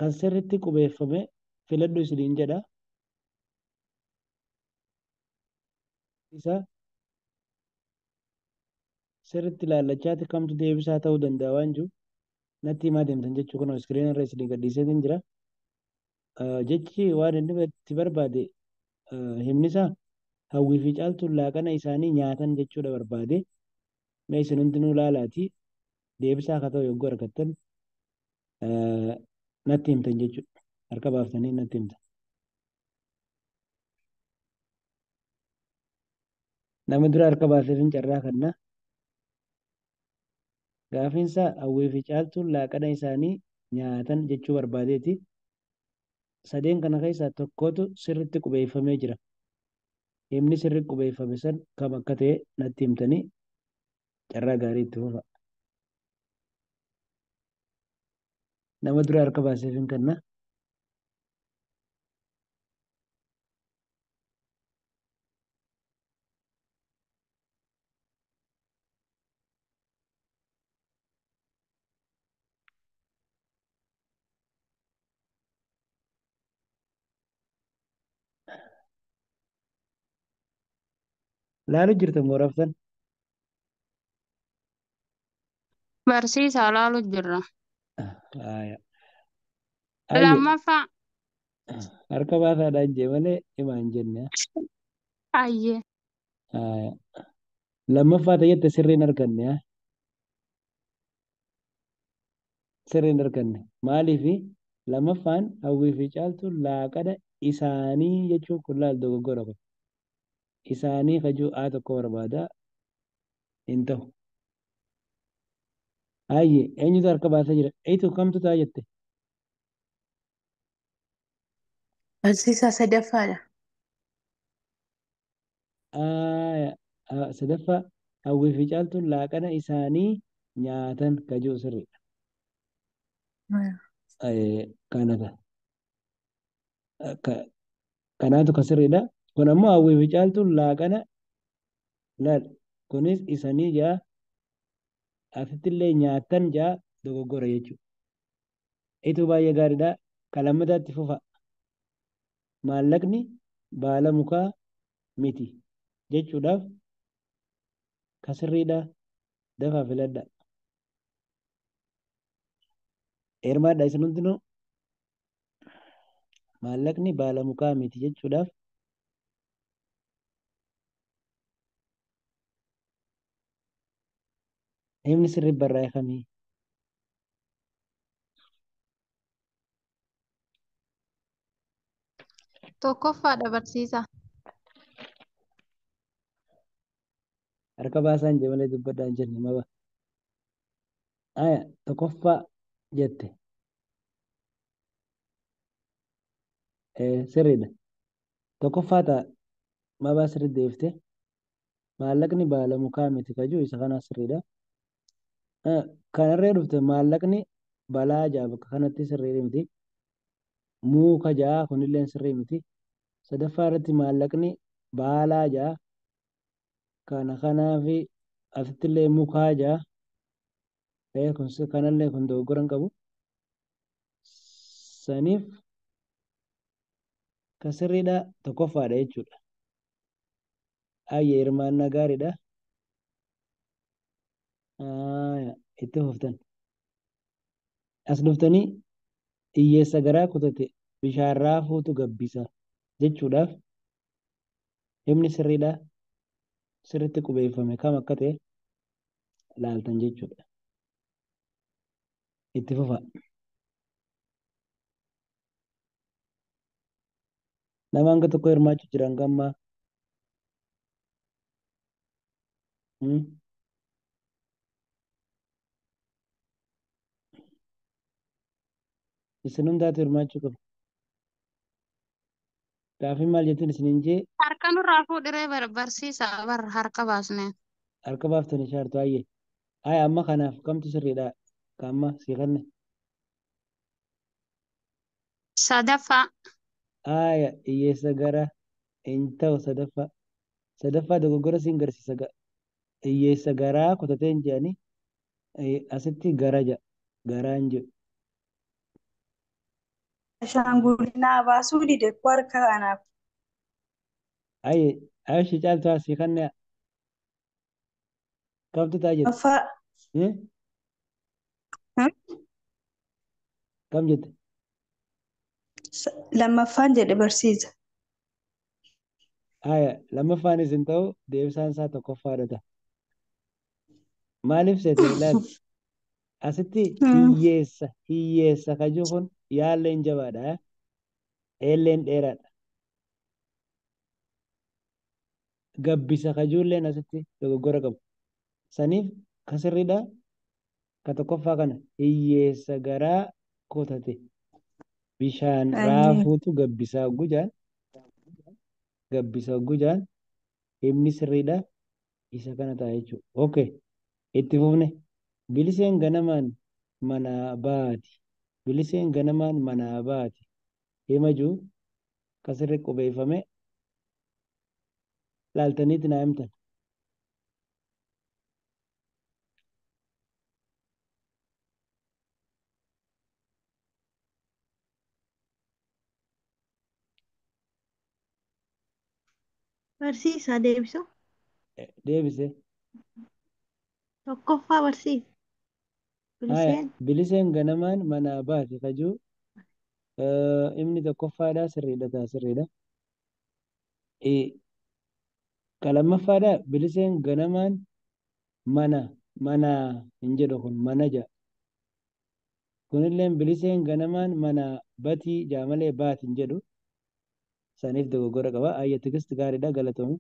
kan sirritti qubeeffame filadhu isiniin jedha. Isa sirritti ilaallachaati kamtu deebisaa ta'uu danda'a waan jiru natti himaa deemtan jechuu kun iskiriina irra isinii gadhiiseetiin jira. Jechi waan inni itti barbaade himni isaa hawwii fi caaltuun laaqana isaanii nyaatan jechuudha barbaade. Mee isin hundinuu ilaalaati deebisaa akka ta'u yogguu argattan natti himtan jechuudha. Harka baaftanii natti himtan. Nama dura harka baaseefin carraa kanna. Gaafiinsa hawwii fi caaltuun laaqana isaanii nyaatan jechuu barbaadeeti. Sadeen kana keessaa tokkotu sirritti qubeeffamee jira. Himni sirritti qubeeffame san kam akka ta'e natti himtanii carraa gaarii itti fufa. Nama dura harka baaseefin kanna. Laalu jirtan moo raftan? Barsiisaa laalu jirra. Haaya. Ayye Lammaffaa. harka baasaadhaan jee malee himaa hin jenne. Ayyee. Haaya. Lammaffaa tayyette sirriin arganne. Sirriin arganne. Maaliifi lammaffaan hawwii fi caaltuun laaqana isaanii jechuun kun laal dogoggora kun. Isaanii kajuu A tokko barbaada hin ta'u. Ayye eenyutu harka baasaa jira? Eeyitu kamtu ta'a jette? Barsiisaa sadaffaadha. Sadaffaa hawwii fi caaltuun laaqana isaanii nyaatan kajuu sirriidha. Kanata. Kanaatu kan sirriidha. Kun ammoo hawwii fi caaltuun laaqana laal. Kunis isanii jaa asittillee nyaatan jaa dogoggora jechuudha. Itu baay'ee gaariidha. Kan lammataatti fufa. Maallaqni baala mukaa miti jechuudhaaf kan sirriidha. Dafaa filadha. Hirmaadha isin hundinuu maallaqni baala mukaa miti jechuudhaaf himni sirrii barraa'e kamii? Tokkoffaadha barsiisaa. Harka baasaan jee malee dubbadhaa hin jenne maba. Tokkoffaa jette. Sirriidha. Tokkoffaa ta'a mabaa sirrii deeftee maallaqni baala mukaa miti kajuu isa kanaa sirriidha. Kanarree dhufte maallaqni balaa jaa bakka kanatti sirrii miti. Muka jaa kunillee sirrii miti. Sadaffaa irratti maallaqni baalaa jaa kana kanaafi asittillee mukaa jaa kanallee kun dogoggora hin qabu. Saniif kan sirriidha tokkoffaadha jechuudha. Ayye hirmaannaa gaariidha. Itti fuftan. As dhuftanii hiyyeessa garaa kutate bishaan raafuutu gabbisa jechuudhaaf himni sirriidha. Sirritti qubeeffame kam akka ta'e laaltan jechuudha. Itti fufa. Nama hanga tokko hirmaachuu jiran gammaa. Isin hundaatu hirmaachuu qabu. Gaafii maal jettiin isiniin jee Harka nurraa fuudhiree barsiisaa bar harka baasnee. harka baaftanii shaartu ayyee. Amma kanaaf kamtu sirriidha? Kamma sii kanne. Sadaffaa. Hiyyeessa gara hin ta'u sadaffaa. Sadaffaa dogoggora siin garsiisa. Hiyyeessa garaa kutatee hin jedhanii asitti gara jedha. Garaa hin jedhu. shaangullinaa baasuu dide warka anaaf. Ayi shi caaltu asii kan kamtu taa jette. Affaa. Kam jette. Lammaffaan jedhe barsiisa. Lammaffaan isin ta'u deebisaan isaa tokkoffaadha ta'a. Maaliif seete ilaali. Asitti hiyyeessa kajuu kun yaalleen jabaadha. Eelleen dheeraadha. Gabbisa kajuulleen asitti dogoggora qabu. Saniif kasirriidha. Ka tokkoffaa kana hiyyeessa garaa kutate. Bishaan raafuutu gabbisaa gujaan himni sirriidha. Isa kana ta'a jechuudha. Okay. Itti fufne. Biliseen ganamaan manaa baati. Biliseen ganamaan manaa baati. Hima juu kasirri qubeeffame laaltaniiti naa himtan. Barsiisaa deebisu. Deebise. Tokkoffaa barsiisa. Biliseen ganamaan manaa baati kajuu himni tokkoffaadha sirriidha ta'a sirriidha. Ka lammaffaadha biliseen ganamaan manaa hin jedhu kun mana ja'a. Kunillee biliseen ganamaan manaa batii ja'a malee baati hin jedhu. Saniif dogoggora qaba. Ayya tigisti gaariidha galatoomi.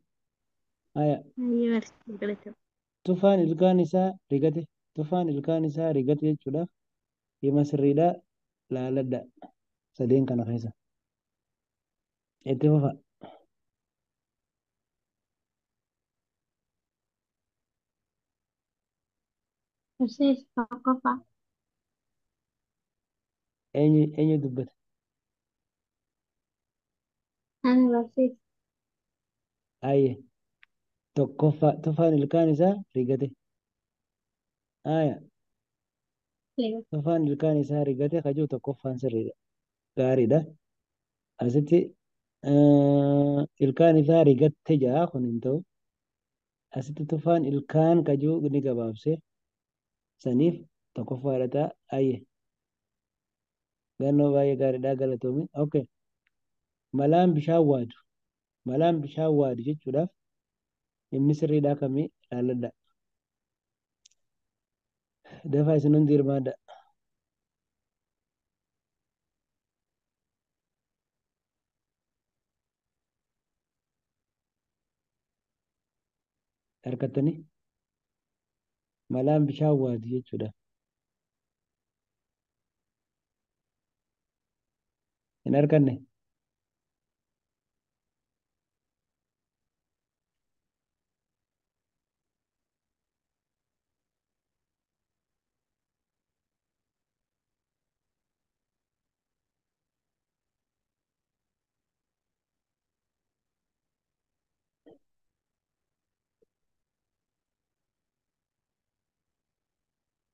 Tufaan ilkaan isaa rigate. Tufaan ilkaan isaa rigate jechuudha. Hima sirriidha laaladha. Sadeen kana keessa. Itti fufa. Barsiisa tokkoffaa. Eenyu dubbata? Ani barsiisa. Ayye. Tokkoffaa tufaan ilkaan isaa rigate. Tufaan ilkaan isaa rigate kajuu tokkoffaan sirriidha. Gaariidha. Asitti ilkaan isaa rigatte ja'a kun hin ta'u. Asitti tufaan ilkaan kajuu ni gabaabse. Saniif tokkoffaadha ta'a. Ayye. Gannoo baay'ee gaariidha galatoomi. Okay. Malaan bishaan waadu. Malaan bishaan waadu jechuudhaaf himni sirriidhaa kamii laalladha. Dafaa isin hundi hirmaadha. Harkattanii malaan bishaan waadu jechuudha. Hin harkanne.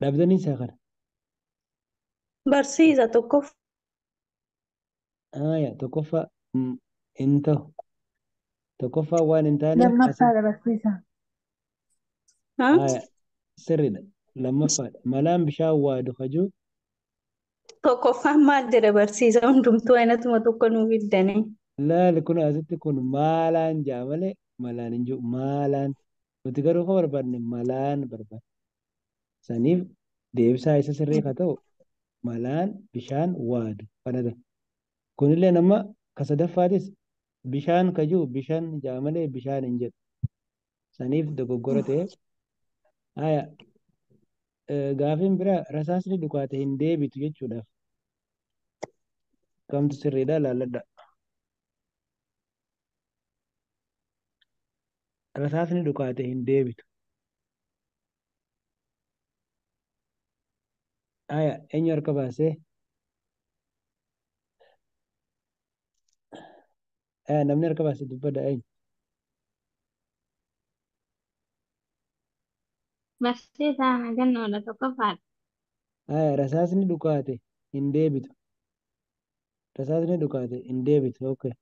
Dhabdanii isaa kana. Barsiisa tokkoffaa. Tokkoffaa hin ta'u. Tokkoffaa waan hin taane. Lammaffaadha barsiisa. Sirriidha. Lammaffaadha. Malaan bishaan waadu kajuu. Tokkoffaan maal jedhe barsiisa hundumtuu aynatuma tokko nuuf fiddanii. Laali kun asitti kun maalaan ja'a malee malaan hin jiru maalaan. Nuti garuu kan barbaadne malaan barbaadne. Saniif deebisaa isa sirrii haa ta'u malaan bishaan waadu kanadha. Kunillee nama ka sadaffaatis bishaan kajuu bishaan ja'a malee bishaan hin jedhu. Saniif dogoggora ta'e. Gaafiin biraa rasaasni dhukaate hin deebitu jechuudhaaf. Kamtu sirriidha laalladha. Rasaasni dhukaate hin deebitu. Eenyu harka baasee? Namni harka baasee dubbadha eenyu? Barsiisaa gannoodha tokkoffaadha. Rasaasni dhukaate hin deebitu. rasaasni dhukaate hin deebitu. Okay.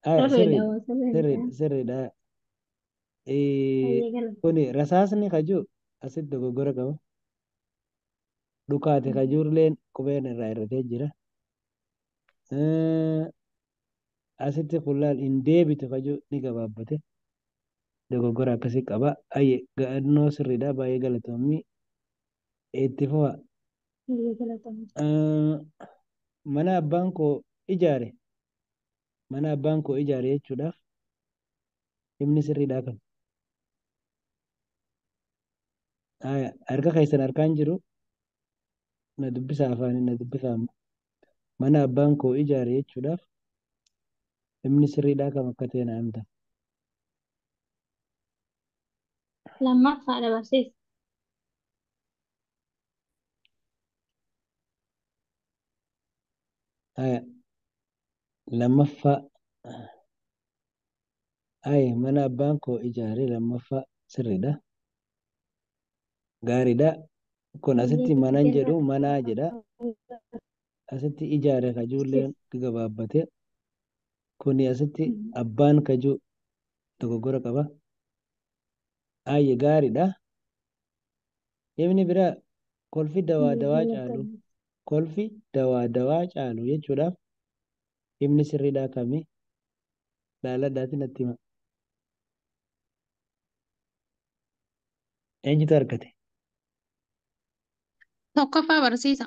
Sirriidha moo sirriidha? Sirriidha. Baay'ee galata. Kuni rasaasni kajuu asitti dogoggora qaba. Dhukaate kajuurleen qubeen irraa irratee jira. Asitti kullaal hin deebitu kajuu ni gabaabbate. Dogoggora akkasii qaba. Ga'annoo sirriidha. Baay'ee galatoomii. Itti fufa. Baay'ee galatama. Mana abbaan koo ijaare. Mana abbaan koo ijaare jechuudhaaf himni sirriidhaa kan. Harka keessan harkaan jiru na dubbisaa afaanii na dubbisaa amma. Mana abbaan koo ijaare jechuudhaaf himni sirriidhaa kam akka ta'e na himta. Lammaffaadha barsiisa. Lammaffaa. Mana abbaan koo ijaare lammaffaa sirriidha. Gaariidha. Kun asitti mana hin jedhu manaa jedha. Asitti ijaare kajuulleen gabaabbate. Kuni asitti abbaan kajuu dogoggora qaba. Gaariidha. Himni biraa kolfi dawaa caalu. Kolfi dawaa caalu jechuudhaaf himni sirriidhaa kami? Laaladhaati natti hima. Eenyutu argate? Tokkoffaa barsiisa.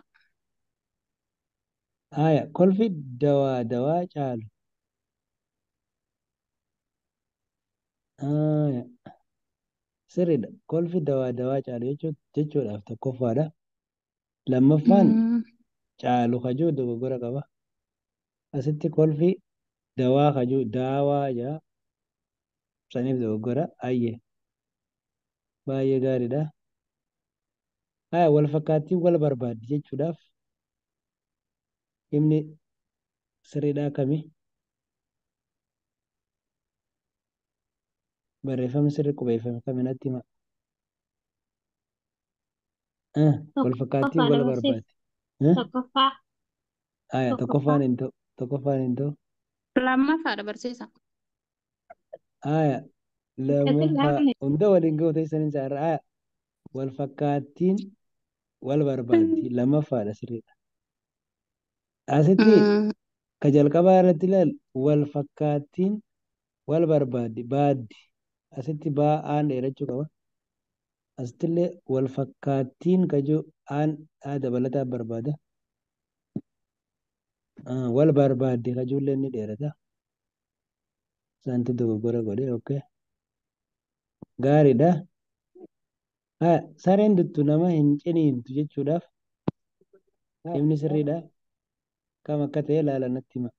Kolfi dawaa caalu. Sirriidha. Kolfi dawaa caalu jechuudhaaf tokkoffaadha. Lammaffaan caalu kajuu dogoggora qaba. Asitti kolfi dawaa kajuu daawaa jaa. Saniif dogoggora. Baay'ee gaariidha. Wal fakkaattii wal barbaaddi jechuudhaaf himni sirriidhaa kami? Barreeffamni sirrii qubeeffame kami natti hima? Wal fakkaattii wal barbaaddi. Tokkoffaa. Tokkoffaan hin ta'u. Tokkoffaan hin ta'u. Lammaffaadha barsiisa. Lammaffaa hunda waliin ga'u teessaniin isaarra. Wal fakkaattiin wal barbaaddi. Lammaffaadha sirriidha. Asitti ka jalqabaa irratti ilaal wal fakkaattiin wal barbaaddi. Baaddi. Asitti baa'aan dheerachuu qaba. Asittillee wal fakkaattiin kajuu aan dabalataa barbaada. Wal barbaaddi kajuullee ni dheerata. Isaantu dogoggora godhe. Okay. Gaariidha. Sareen duttu nama hin ciniintu jechuudhaaf himni sirriidha. Kam akka ta'e ilaala natti hima.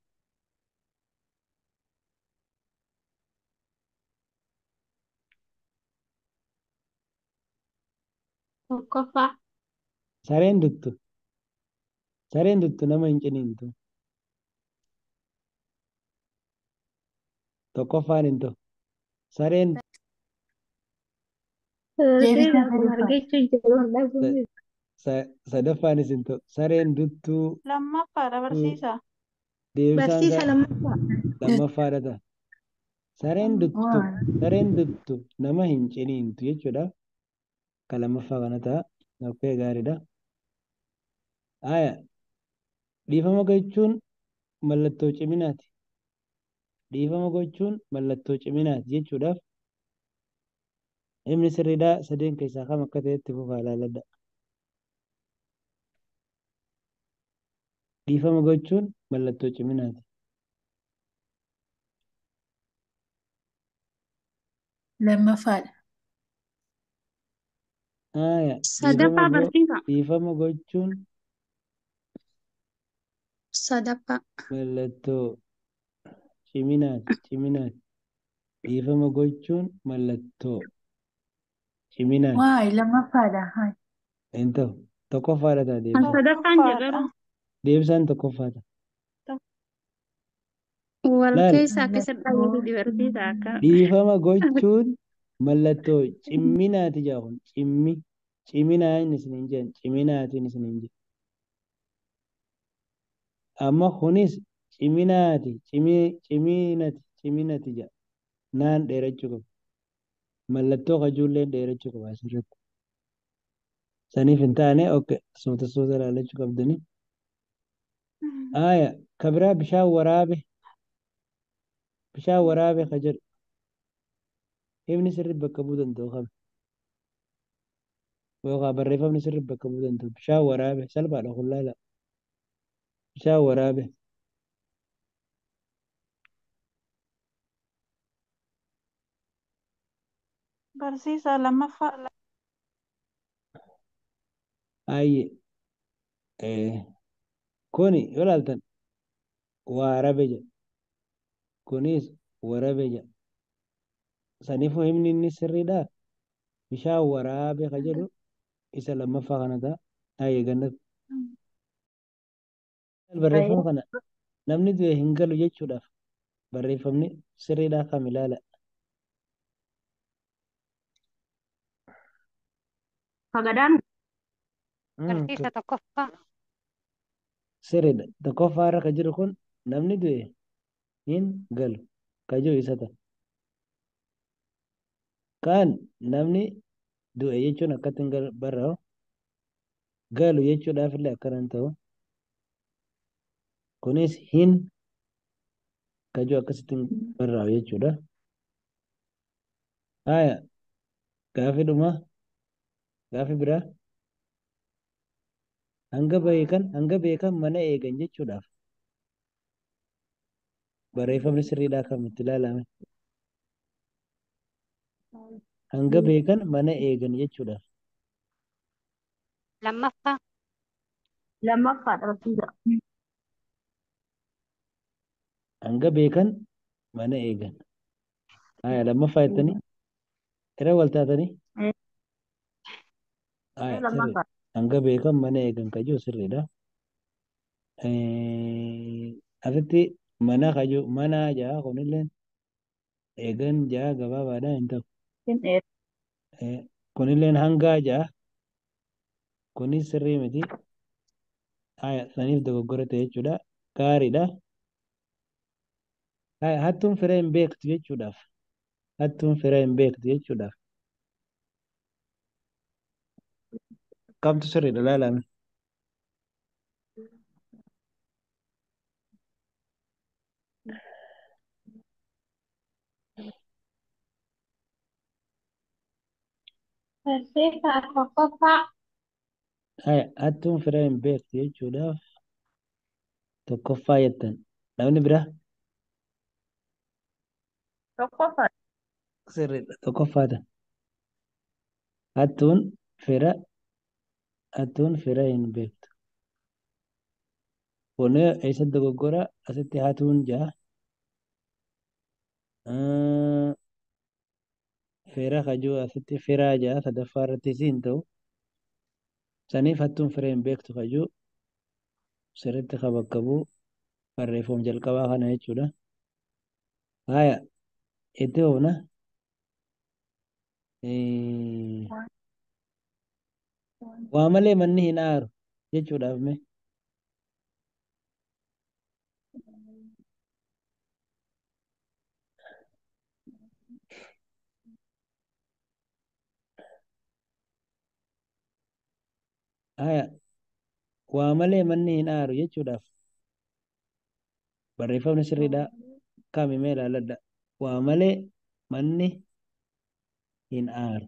Tokkoffaa. Sareen duttu nama hin ciniintu. Tokkoffaan hin ta'u. Sareen sadaffaanis hin ta'u. Sareen duttuu Lammaffaadha barsiisa. deebisaan isaa lammaffaa. lammaffaadha ta'a. Sareen duttu nama hin ciniintu jechuudha. Ka lammaffaa kana ta'a. Okay, gaariidha. Dhiifama gochuun mallattoo ciminaati. Dhiifama gochuun mallattoo ciminaati jechuudhaaf himni sirriidhaa sadeen keessaa kam akka ta'etti fufaa ilaaladha. Dhiifama gochuun mallattoo ciminaati. Lammaffaadha. Sadaffaa barsiisa. Dhiifama gochuun Sadaffaa. mallattoo ciminaati. Dhiifama gochuun mallattoo ciminaati. Waay lammaffaadha. Hin ta'u. Tokkoffaadha ta'a Kan deebisaan. sadaffaan jedhamu Deebisaan tokkoffaadha. wal Laal. keessa akka isa dhabuuti barsiisa akka. Dhiifama gochuun mallattoo ciminaati jedhamu. Ciminaa inni isin hin jedhan. Ciminaatiin isin hin jedhan. amma kunis ciminaati ciminati jedha naan dheerachuu qaba mallattoo kajuullee dheerachuu qaba asirratti saniif hin taane okke suuta ilaalachuu qabdanii aya kabiraa bishaan waraabe ka jedhu himni sirri bakka bu'uu danda'u kami yookaan barreeffamni sirri bakka bu'uu danda'u bishaan waraabe salphaadha kun laala bishaan waraabe Barsiisaa lammaffaa. ayye kuni yoo laaltan warabe jedha kunis warabe jedha saniifuu himni inni sirriidha bishaan waraabe ka jedhu isa lammaffaa kana ta'a ayye gannat barreeffama kana namni du'e hin galu jechuudhaaf barreeffamni sirriidhaa kam ilaala Pagadaan Barsiisa tokkoffaa. sirriidha tokkoffaa irra ka jiru kun namni du'e hin galu ka jiru isa ta'a kaan namni du'e jechuun akkatti hin barra'u galu jechuudhaaf illee akkanan ta'u kunis hin ka jiru akkasitti hin barra'u jechuudha haya gaafi biraa hanga beekan mana eegan jechuudhaaf barreeffamni sirriidhaa kamitti ilaalame hanga beekan mana eegan jechuudhaaf Lammaffaa. lammaffaadha barsiisaa. hanga beekan mana eegan haya lammaffaa jettanii irra wal taatanii haya sirri Lammaffaa. hanga beekan mana eegan ka jiru sirriidha asitti mana ka jiru mana jaa kunilleen eegan jaa gabaabaadha hin ta'u kunilleen hangaa jaa kunis sirrii miti haya saniif dogoggora ta'e jechuudha gaariidha haya hattuun fira hin beektu jechuudhaaf hattuun fira hin beektu jechuudhaaf kamtu sirriidha laalame Barsiisaa tokkoffaa. haya hattuun fira hin beektu jechuudhaaf tokkoffaa jettan namni biraa Tokkoffaa. sirriidha tokkoffaadha hattuun fira hin beektu kun eessa dogoggora asitti hatuun jaa fira kajuu asitti firaa jaa sadaffaa irratti siin ta'u saniif hattuun fira hin beektu kajuu sirritti ka bakka bu'u barreeffama jalqabaa kana jechuudha haya itti hubna waa malee manni hin aaru jechuudhaaf mee haya waa malee manni hin aaru jechuudhaaf barreeffamni sirriidhaa kami mee ilaaladha waa malee manni hin aaru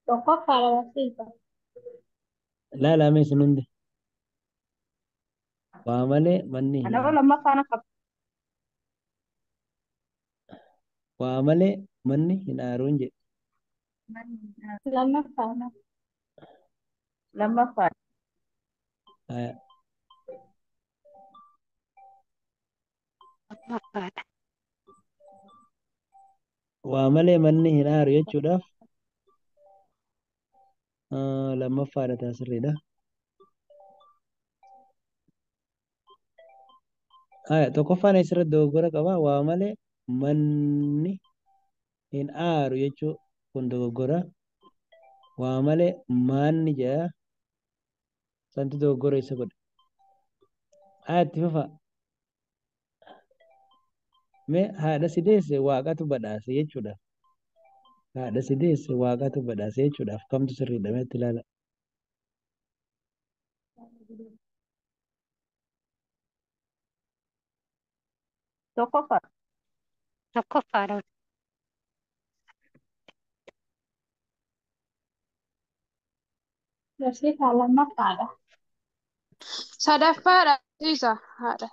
Tokkoffaadha barsiisaa. ilaalame isin hundi waa malee manni hin Anaba aaru lammaffaan akka waa malee manni hin aaruun jedhe Lammaffaa. lammaffaa. haya Lammaffaadha. waa malee manni hin aaru jechuudhaaf lammaffaadha ta'a sirriidha haya tokkoffaan asirratti dogoggora qaba waa malee manni hin aaru jechuu kun dogoggora waa malee maanni jedha santi dogoggora isa godhe itti fufa. Mee haadha si deesse waaqatu badhaase jechuudha. Haadha si deesse waaqatu badhaase jechuudhaaf kamtu sirriidha mee itti ilaala. Tokkoffaa. tokkoffaadha. Barsiisaa lammaffaadha. Sadaffaadha barsiisa haadha.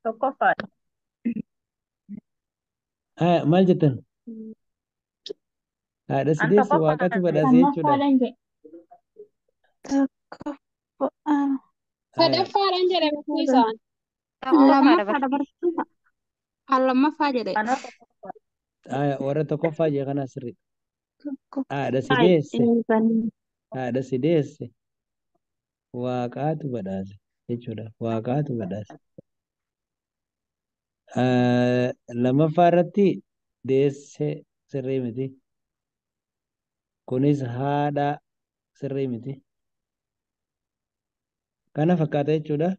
Tokkoffaadha. Maal jettan? Haadha si An deesse waaqatu tokkoffaadha. badhaase jechuudhaaf. Lammaffaadhaan jedhe. Aya, Sadaffaadhaan jedhe barsiisaan. Tokkoffaadha. Lammaffaadha barsiisa. Kan lammaffaa jedhe. Anoo tokkoffaadha. warra tokkoffaa jee kana sirriidha. Tokko. Haadha si Hai, deesse. ini kan Haadha si deesse waaqatu badhaase jechuudha. Waaqatu badhaase. Lammaffaa irratti deesse sirrii miti. Kunis haadha sirrii miti. Kana fakkaata jechuudha.